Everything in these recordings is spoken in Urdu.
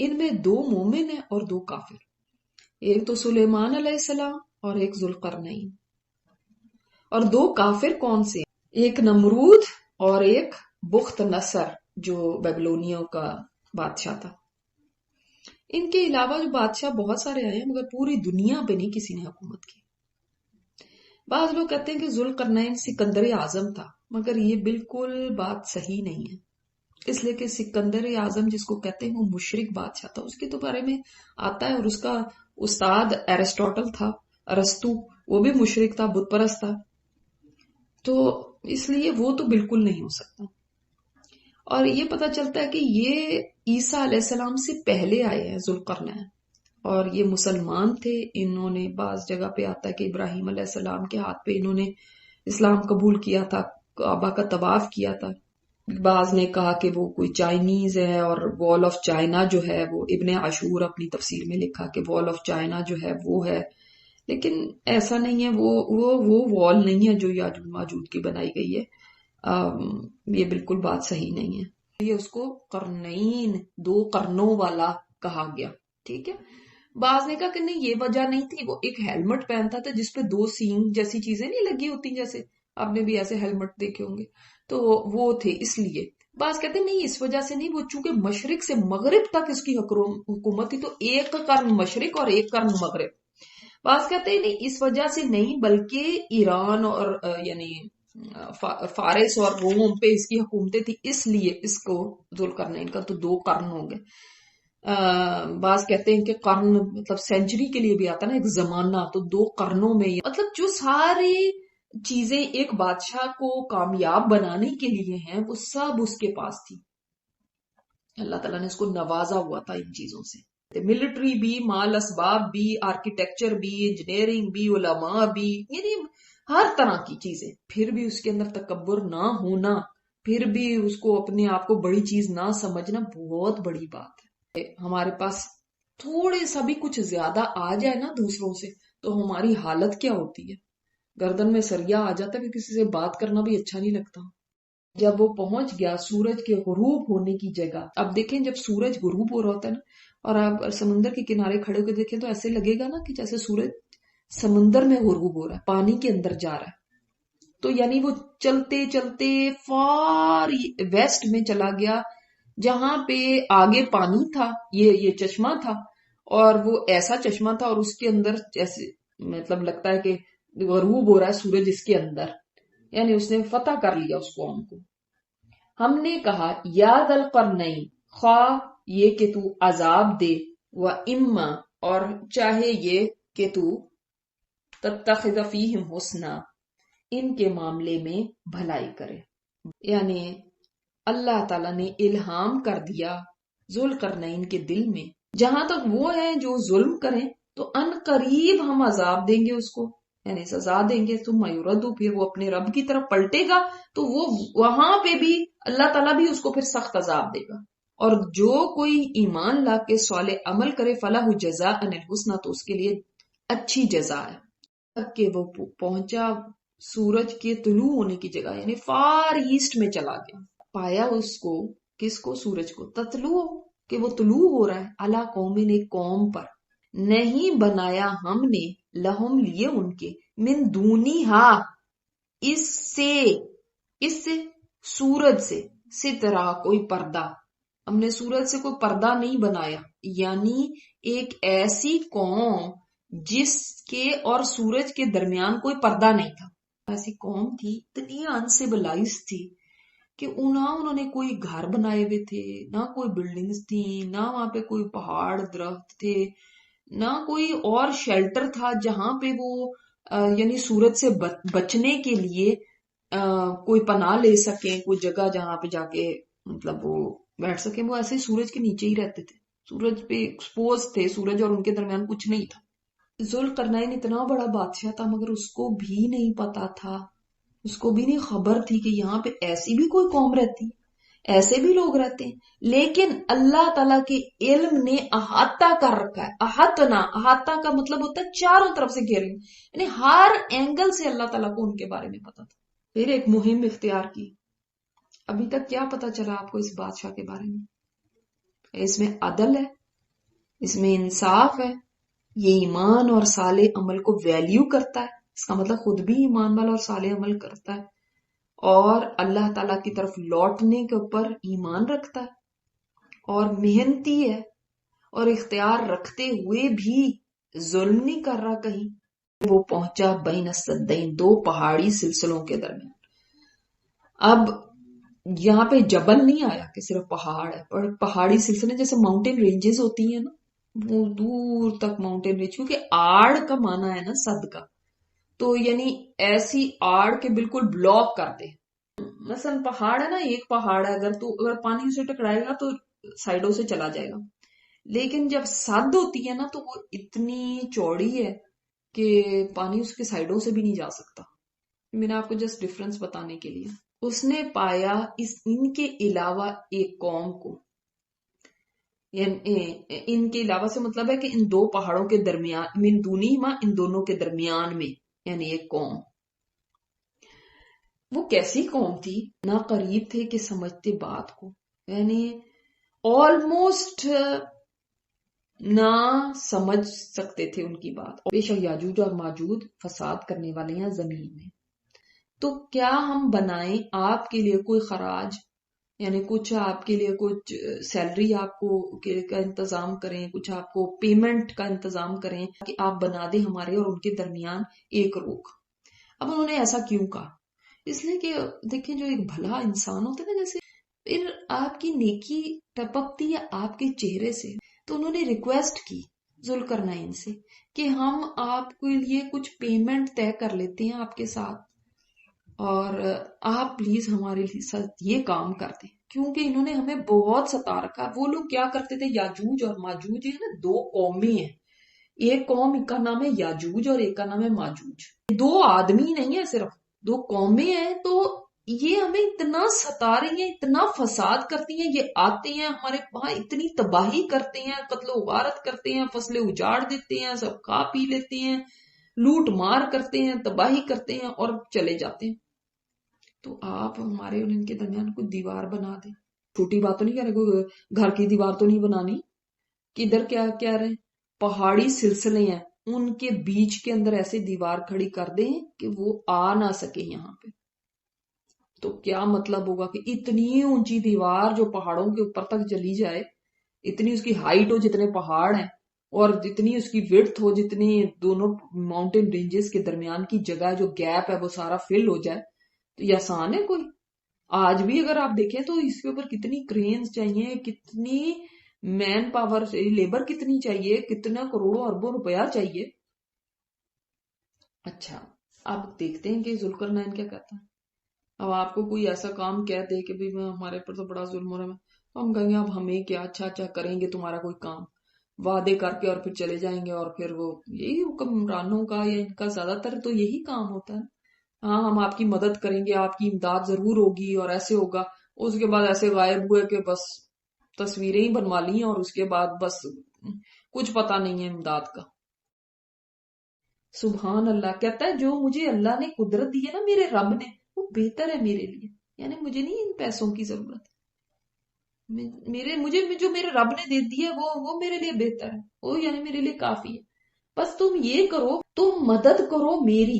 ان میں 2 مومن ہیں اور 2 کافر. ایک تو سلیمان علیہ السلام اور ایک ذوالقرنین. اور 2 کافر کون سے؟ ایک نمرود اور ایک بخت نصر جو بیبلونیوں کا بادشاہ تھا. ان کے علاوہ جو بادشاہ بہت سارے آئے ہیں مگر پوری دنیا پہ نہیں کسی نے حکومت کی. بعض لوگ کہتے ہیں کہ ذوالقرنین سکندر اعظم تھا مگر یہ بالکل بات صحیح نہیں ہے، اس لیے کہ سکندر اعظم جس کو کہتے ہیں وہ مشرک بادشاہ تھا. اس کے تو بارے میں آتا ہے، اور اس کا استاد ایرسٹوٹل تھا، ارسطو، وہ بھی مشرک تھا، بت پرست تھا. تو اس لیے وہ تو بالکل نہیں ہو سکتا. اور یہ پتا چلتا ہے کہ یہ عیسیٰ علیہ السلام سے پہلے آئے ہیں ذوالقرنین، اور یہ مسلمان تھے. انہوں نے بعض جگہ پہ آتا ہے کہ ابراہیم علیہ السلام کے ہاتھ پہ انہوں نے اسلام قبول کیا تھا، کعبہ کا طواف کیا تھا. بعض نے کہا کہ وہ کوئی چائنیز ہے، اور وال آف چائنا جو ہے وہ ابن عاشور اپنی تفسیر میں لکھا کہ وال آف چائنا جو ہے وہ ہے، لیکن ایسا نہیں ہے. وہ وال نہیں ہے جو یاجوج ماجوج کی بنائی گئی ہے. یہ بالکل بات صحیح نہیں ہے. یہ اس کو قرنین، 2 قرنوں والا کہا گیا. ٹھیک ہے. بعض نے کہا کہ نہیں یہ وجہ نہیں تھی، وہ ایک ہیلمٹ پہنتا تھا جس پہ 2 سینگ جیسی چیزیں نہیں لگی ہوتی، جیسے آپ نے بھی ایسے ہیلمٹ دیکھے ہوں گے، تو وہ تھے اس لیے. بعض کہتے ہیں نہیں اس وجہ سے نہیں، وہ چونکہ مشرق سے مغرب تک اس کی حکومت تھی، تو ایک قرن مشرق اور ایک قرن مغرب. بعض کہتے ہیں نہیں اس وجہ سے نہیں، بلکہ ایران اور یعنی فارس اور روم پہ اس کی حکومتیں تھی، اس لیے اس کو ذوالقرنین کا تو 2 قرن ہوں گے. بعض کہتے ہیں کہ قرن مطلب سینچری کے لیے بھی آتا نا، ایک زمانہ، تو 2 قرنوں میں مطلب جو ساری چیزیں ایک بادشاہ کو کامیاب بنانے کے لیے ہیں وہ سب اس کے پاس تھی. اللہ تعالیٰ نے اس کو نوازا ہوا تھا ان چیزوں سے، ملٹری بھی، مال اسباب بھی، آرکیٹیکچر بھی، انجینئرنگ بھی، علماء بھی، یعنی ہر طرح کی چیزیں. پھر بھی اس کے اندر تکبر نہ ہونا، پھر بھی اس کو اپنے آپ کو بڑی چیز نہ سمجھنا بہت بڑی بات ہے. ہمارے پاس تھوڑے سا بھی کچھ زیادہ آ جائے نا دوسروں سے تو ہماری حالت کیا ہوتی ہے. گردن میں سریا آ جاتا ہے، کسی سے بات کرنا بھی اچھا نہیں لگتا. جب وہ پہنچ گیا سورج کے غروب ہونے کی جگہ، اب دیکھیں جب سورج غروب ہو رہا ہوتا ہے نا، اور آپ سمندر کے کنارے کھڑے ہو کے دیکھیں تو ایسے لگے گا نا کہ جیسے سورج سمندر میں غروب ہو رہا ہے، پانی کے اندر جا رہا ہے. تو یعنی وہ چلتے چلتے فار ویسٹ میں چلا گیا، جہاں پہ آگے پانی تھا، یہ چشمہ تھا، اور وہ ایسا چشمہ تھا، اور اس کے اندر جیسے مطلب لگتا ہے کہ غروب ہو رہا ہے سورج اس کے اندر. یعنی اس نے فتح کر لیا اس قوم کو. ہم نے کہا یا ذا القرنین، خواہ یہ کہ تو عذاب دے، و اما اور چاہے یہ کہ تو تتخذ فیہم حسنا، ان کے معاملے میں بھلائی کرے. یعنی اللہ تعالیٰ نے الہام کر دیا ذوالقرنین کے دل میں، جہاں تک وہ ہیں جو ظلم کریں تو ان قریب ہم عذاب دیں گے اس کو، یعنی سزا دیں گے. ثم یردو، پھر وہ اپنے رب کی طرف پلٹے گا تو وہ وہاں پہ بھی اللہ تعالیٰ بھی اس کو پھر سخت عذاب دے گا. اور جو کوئی ایمان لا کے صالح عمل کرے فلاح جزاء الحسنى، تو اس کے لیے اچھی جزا ہے. تک کہ وہ پہنچا سورج کے طلوع ہونے کی جگہ، یعنی فار ایسٹ میں چلا گیا. پایا اس کو، کس کو؟ سورج کو. تطلوع، کہ وہ طلوع ہو رہا ہے، علی قوم، ایک قوم پر. نہیں بنایا ہم نے لہم، لیے ان کے، من دونہا، اس سے سورج سے، سترہ، کوئی پردہ. ہم نے سورج سے کوئی پردہ نہیں بنایا، یعنی ایک ایسی قوم جس کے اور سورج کے درمیان کوئی پردہ نہیں تھا. ایسی قوم تھی، اتنی انسیولائز تھی کہ انہوں نے کوئی گھر بنائے ہوئے تھے، نہ کوئی بلڈنگز تھی، نہ وہاں پہ کوئی پہاڑ درخت تھے، نہ کوئی اور شیلٹر تھا جہاں پہ وہ یعنی سورج سے بچنے کے لیے کوئی پناہ لے سکیں، کوئی جگہ جہاں پہ جا کے مطلب وہ بیٹھ سکیں. وہ ایسے ہی سورج کے نیچے ہی رہتے تھے، سورج پہ ایکسپوز تھے، سورج اور ان کے درمیان کچھ نہیں تھا. ذوالقرنین اتنا بڑا بادشاہ تھا مگر اس کو بھی نہیں پتا تھا، اس کو بھی نہیں خبر تھی کہ یہاں پہ ایسی بھی کوئی قوم رہتی، ایسے بھی لوگ رہتے ہیں. لیکن اللہ تعالیٰ کے علم نے احاطہ کر رکھا ہے. احاطہ کا مطلب ہوتا ہے چاروں طرف سے گھیرنا، یعنی ہر اینگل سے اللہ تعالیٰ کو ان کے بارے میں پتا تھا. پھر ایک مہم اختیار کی. ابھی تک کیا پتا چلا آپ کو اس بادشاہ کے بارے میں؟ اس میں عدل ہے، اس میں انصاف ہے، یہ ایمان اور صالح عمل کو ویلیو کرتا ہے، اس کا مطلب خود بھی ایمان والا اور صالح عمل کرتا ہے، اور اللہ تعالی کی طرف لوٹنے کے اوپر ایمان رکھتا ہے، اور محنتی ہے، اور اختیار رکھتے ہوئے بھی ظلم نہیں کر رہا کہیں۔ وہ پہنچا بین السدین، دو پہاڑی سلسلوں کے درمیان۔ اب یہاں پہ جبل نہیں آیا کہ صرف پہاڑ ہے، اور پہاڑی سلسلے جیسے ماؤنٹین رینجز ہوتی ہیں نا، وہ دور تک ماؤنٹین رینج، کیونکہ آڑ کا معنی ہے نا صد کا، تو یعنی ایسی آڑ کے بالکل بلاک کر دے۔ مثلا پہاڑ ہے نا، ایک پہاڑ ہے، اگر پانی اسے ٹکرائے گا تو سائڈوں سے چلا جائے گا، لیکن جب سد ہوتی ہے نا تو وہ اتنی چوڑی ہے کہ پانی اس کے سائڈوں سے بھی نہیں جا سکتا۔ میں نے آپ کو جسٹ ڈفرنس بتانے کے لیے۔ اس نے پایا ان کے علاوہ ایک قوم کو، یعنی ان کے علاوہ سے مطلب ہے کہ ان دو پہاڑوں کے درمیان، من دونہما، ان دونوں کے درمیان میں، یعنی ایک قوم۔ وہ کیسی قوم تھی؟ نہ قریب تھے کہ سمجھتے بات کو، یعنی آلموسٹ نہ سمجھ سکتے تھے ان کی بات۔ بے شک یاجوج اور ماجوج فساد کرنے والے ہیں زمین میں، تو کیا ہم بنائیں آپ کے لیے کوئی خراج، یعنی کچھ آپ کے لیے کچھ سیلری آپ کو کا انتظام کریں، کچھ آپ کو پیمنٹ کا انتظام کریں کہ آپ بنا دیں ہمارے اور ان کے درمیان ایک روک۔ اب انہوں نے ایسا کیوں کہا؟ اس لیے کہ دیکھیں جو ایک بھلا انسان ہوتا ہے نا، جیسے پھر آپ کی نیکی ٹپکتی ہے آپ کے چہرے سے، تو انہوں نے ریکویسٹ کی ذوالقرنین سے کہ ہم آپ کے لیے کچھ پیمنٹ طے کر لیتے ہیں آپ کے ساتھ، اور آپ پلیز ہمارے ساتھ یہ کام کر دیں، کیونکہ انہوں نے ہمیں بہت ستا رکھا۔ وہ لوگ کیا کرتے تھے، یاجوج اور ماجوج ہے نا، دو قومیں ہیں، ایک قوم کا نام ہے یاجوج اور ایک کا نام ہے ماجوج، دو آدمی نہیں ہے، صرف دو قومیں ہیں۔ تو یہ ہمیں اتنا ستا رہی ہیں، اتنا فساد کرتی ہیں، یہ آتے ہیں ہمارے وہاں اتنی تباہی کرتے ہیں، قتل و غارت کرتے ہیں، فصلیں اجاڑ دیتے ہیں، سب کھا پی لیتے ہیں، لوٹ مار کرتے ہیں، تباہی کرتے ہیں اور چلے جاتے ہیں۔ تو آپ ہمارے اور ان کے درمیان کوئی دیوار بنا دیں۔ چھوٹی بات تو نہیں کہہ رہے، کوئی گھر کی دیوار تو نہیں بنانی، کدھر کیا کہہ رہے ہیں، پہاڑی سلسلے ہیں، ان کے بیچ کے اندر ایسے دیوار کھڑی کر دیں کہ وہ آ نہ سکے یہاں پہ۔ تو کیا مطلب ہوگا کہ اتنی اونچی دیوار جو پہاڑوں کے اوپر تک چلی جائے، اتنی اس کی ہائٹ ہو جتنے پہاڑ ہیں، اور جتنی اس کی وڈتھ ہو، جتنی دونوں ماؤنٹین رینجز کے درمیان کی جگہ جو گیپ ہے وہ سارا فل ہو جائے، تو یہ آسان ہے کوئی؟ آج بھی اگر آپ دیکھیں تو اس کے اوپر کتنی کرینز چاہیے، کتنی مین پاور، لیبر کتنی چاہیے، کتنا کروڑوں اربوں روپیہ چاہیے۔ اچھا، اب دیکھتے ہیں کہ ذوالقرنین کیا کہتا ہے۔ اب آپ کو کوئی ایسا کام کہہ دے کہ ہمارے پر تو بڑا ظلم ہو رہا ہے، تو ہم کہیں گے اب ہمیں کیا، اچھا اچھا کریں گے تمہارا کوئی کام، وعدے کر کے اور پھر چلے جائیں گے، اور پھر وہ یہی حکمرانوں کا یا ان کا زیادہ تر تو یہی کام ہوتا ہے۔ ہاں ہم آپ کی مدد کریں گے، آپ کی امداد ضرور ہوگی اور ایسے ہوگا، اس کے بعد ایسے غائب ہوئے کہ بس تصویریں ہی بنوا لی اور اس کے بعد بس کچھ پتا نہیں ہے امداد کا۔ سبحان اللہ، کہتا ہے جو مجھے اللہ نے قدرت دی ہے نا، میرے رب نے، وہ بہتر ہے میرے لیے، یعنی مجھے نہیں ان پیسوں کی ضرورت، مجھے جو میرے رب نے دے دی ہے وہ میرے لیے بہتر ہے، وہ یعنی میرے لیے کافی ہے۔ بس تم یہ کرو، تم مدد کرو میری،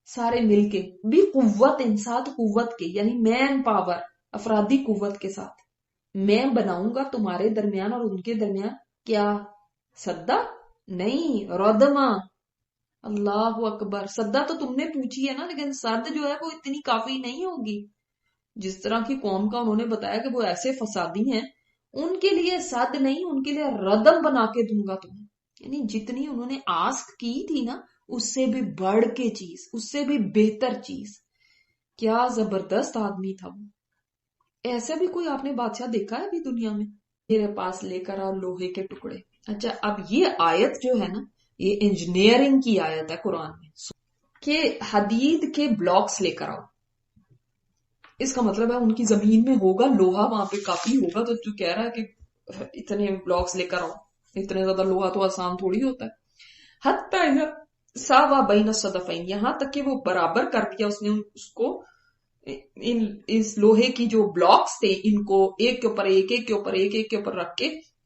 سارے مل کے، بھی قوت، انسات قوت کے، یعنی مین پاور، افرادی قوت کے ساتھ میں بناؤں گا تمہارے درمیان اور ان کے درمیان کیا، سدا نہیں، ردما۔ اللہ اکبر، سدا تو تم نے پوچھی ہے نا، لیکن سد جو ہے وہ اتنی کافی نہیں ہوگی۔ جس طرح کی قوم کا انہوں نے بتایا کہ وہ ایسے فسادی ہیں، ان کے لیے سد نہیں، ان کے لیے ردم بنا کے دوں گا تمہیں، یعنی جتنی انہوں نے آسک کی تھی نا، اس سے بھی بڑھ کے چیز، اس سے بھی بہتر چیز۔ کیا زبردست آدمی تھا وہ۔ ایسا بھی کوئی آپ نے بادشاہ دیکھا ہے ابھی دنیا میں؟ میرے پاس لے کر آؤ لوہے کے ٹکڑے۔ اچھا، اب یہ آیت جو ہے نا، یہ انجینئرنگ کی آیت ہے قرآن میں، کہ حدید کے بلاکس لے کر آؤ۔ اس کا مطلب ہے ان کی زمین میں ہوگا لوہا، وہاں پہ کافی ہوگا، تو جو کہہ رہا ہے کہ اتنے بلاکس لے کر آؤ، اتنے زیادہ لوہا تو آسان تھوڑی ہوتا ہے۔ حتی ساوا بین الصدفین، یہاں تک کہ وہ برابر کر دیا اس نے اس کو، اس لوہے کی جو بلاکس تھے ان کو ایک کے اوپر ایک، ایک کے اوپر ایک، ایک کے اوپر رکھ کے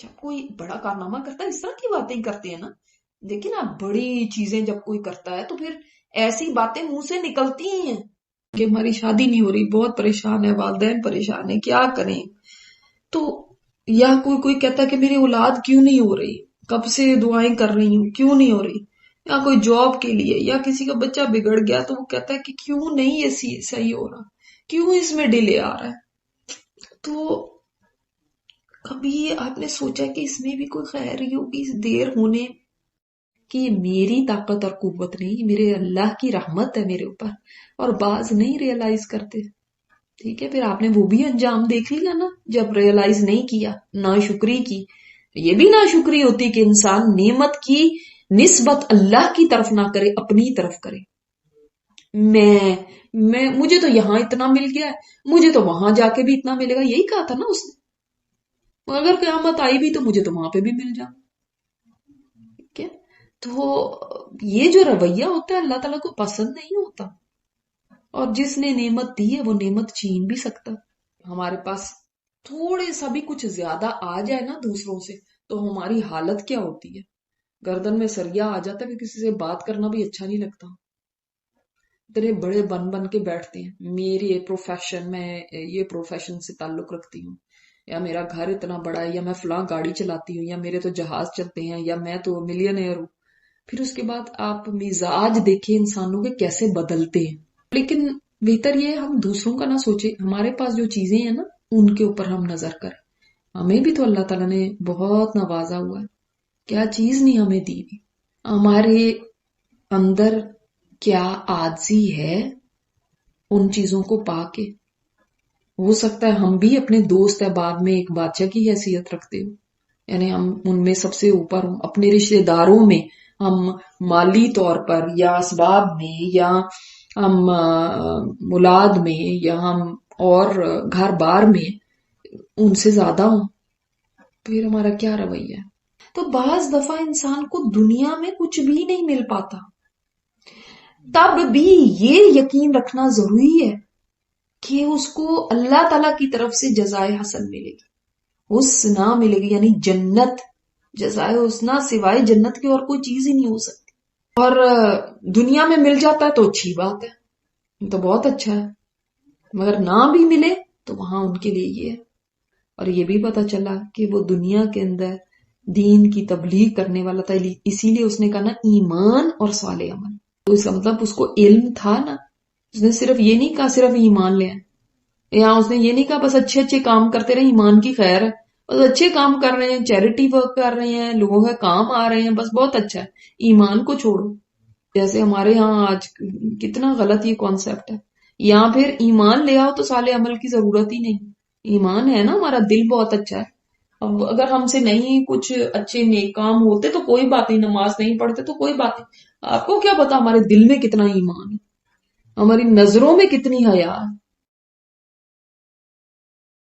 جب کوئی بڑا کارنامہ کرتا ہے اس طرح کی باتیں کرتے ہیں نا. دیکھیں نا بڑی چیزیں جب کوئی کرتا ہے تو پھر ایسی باتیں منہ سے نکلتی ہی ہیں کہ ہماری شادی نہیں ہو رہی، بہت پریشان ہے، والدین پریشان ہے، کیا کریں. تو یا کوئی کہتا ہے کہ میری اولاد کیوں نہیں ہو رہی، کب سے دعائیں کر رہی ہوں کیوں نہیں ہو رہی. یا کوئی جاب کے لیے، یا کسی کا بچہ بگڑ گیا تو وہ کہتا ہے کہ کیوں نہیں یہ صحیح ہو رہا، کیوں اس میں ڈیلے آ رہا ہے. تو کبھی آپ نے سوچا کہ اس میں بھی کوئی خیر ہی ہوگی اس دیر ہونے کہ یہ میری طاقت اور قوت نہیں، میرے اللہ کی رحمت ہے میرے اوپر. اور بعض نہیں ریئلائز کرتے. ٹھیک ہے، پھر آپ نے وہ بھی انجام دیکھ لیا نا جب ریئلائز نہیں کیا، ناشکری کی. یہ بھی ناشکری ہوتی کہ انسان نعمت کی نسبت اللہ کی طرف نہ کرے، اپنی طرف کرے. میں مجھے تو یہاں اتنا مل گیا ہے، مجھے تو وہاں جا کے بھی اتنا ملے گا. یہی کہا تھا نا اس نے، اگر قیامت آئی بھی تو مجھے تو وہاں پہ بھی مل جانا. ٹھیک ہے، تو یہ جو رویہ ہوتا ہے اللہ تعالیٰ کو پسند نہیں ہوتا. اور جس نے نعمت دی ہے وہ نعمت چھین بھی سکتا. ہمارے پاس تھوڑے سا بھی کچھ زیادہ آ جائے نا دوسروں سے تو ہماری حالت کیا ہوتی ہے. گردن میں سریا آ جاتا ہے کہ کسی سے بات کرنا بھی اچھا نہیں لگتا. اتنے بڑے بن کے بیٹھتے ہیں، میری پروفیشن، میں یہ پروفیشن سے تعلق رکھتی ہوں، یا میرا گھر اتنا بڑا ہے، یا میں فلاں گاڑی چلاتی ہوں، یا میرے تو جہاز چلتے ہیں، یا میں تو ملینئر ہوں. پھر اس کے بعد آپ مزاج دیکھیں انسانوں کے کیسے بدلتے ہیں. لیکن بہتر یہ ہم دوسروں کا نہ سوچے، ہمارے پاس جو چیزیں ہیں نا ان کے اوپر ہم نظر کریں. ہمیں بھی تو اللہ تعالیٰ نے بہت نوازا ہوا ہے، کیا چیز نہیں ہمیں دی بھی. ہمارے اندر کیا عاجزی ہے ان چیزوں کو پا کے. ہو سکتا ہے ہم بھی اپنے دوست احباب میں ایک بادشاہ کی حیثیت رکھتے ہوں، یعنی ہم ان میں سب سے اوپر ہوں. اپنے رشتے داروں میں ہم مالی طور پر یا اسباب میں یا ہم مولاد میں یا ہم اور گھر بار میں ان سے زیادہ ہوں. پھر ہمارا کیا رویہ ہے. تو بعض دفعہ انسان کو دنیا میں کچھ بھی نہیں مل پاتا، تب بھی یہ یقین رکھنا ضروری ہے کہ اس کو اللہ تعالیٰ کی طرف سے جزائے حسن ملے گی، حسنہ ملے گی، یعنی جنت. جزائے حسنہ سوائے جنت کی اور کوئی چیز ہی نہیں ہو سکتی. اور دنیا میں مل جاتا ہے تو اچھی بات ہے، تو بہت اچھا ہے. مگر نہ بھی ملے تو وہاں ان کے لیے یہ ہے. اور یہ بھی پتا چلا کہ وہ دنیا کے اندر دین کی تبلیغ کرنے والا تھا، اسی لیے اس نے کہا نا ایمان اور صالح عمل. تو اس کا مطلب اس کو علم تھا نا، اس نے صرف یہ نہیں کہا صرف ایمان لے آئے، یا اس نے یہ نہیں کہا بس اچھے اچھے کام کرتے رہے، ایمان کی خیر ہے، بس اچھے کام کر رہے ہیں، چیریٹی ورک کر رہے ہیں، لوگوں کا کام آ رہے ہیں، بس بہت اچھا ہے، ایمان کو چھوڑو. جیسے ہمارے ہاں آج کتنا غلط یہ کانسیپٹ ہے. یا پھر ایمان لے آؤ تو صالح عمل کی ضرورت ہی نہیں. ایمان ہے نا، ہمارا دل بہت اچھا ہے، اب اگر ہم سے نہیں کچھ اچھے نیک کام ہوتے تو کوئی بات نہیں، نماز نہیں پڑھتے تو کوئی بات نہیں. آپ کو کیا پتا ہمارے دل میں کتنا ایمان ہے، ہماری نظروں میں کتنی حیا ہے.